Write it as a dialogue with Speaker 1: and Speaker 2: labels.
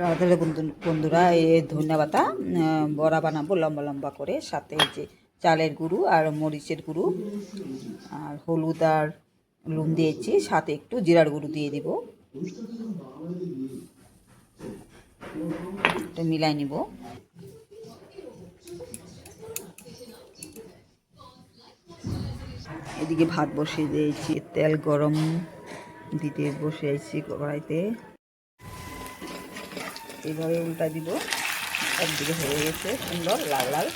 Speaker 1: রাধে বন্ধুরা, এই ধনিয়া পাতা বড়া বানাবো লম্বা লম্বা করে, সাথে এই যে চালের গুঁড়ো আর মরিচের গুঁড়ো আর হলুদ আর নুন দিয়েছি, সাথে একটু জিরার গুঁড়ো দিয়ে দিব। এটা মিলাই নিব। এদিকে ভাত বসিয়ে দিয়েছি, তেল গরম দিতে বসিয়েছি কড়াইতে। এইভাবে উল্টা দিব, একদিকে হয়ে গেছে সুন্দর লাল লাল।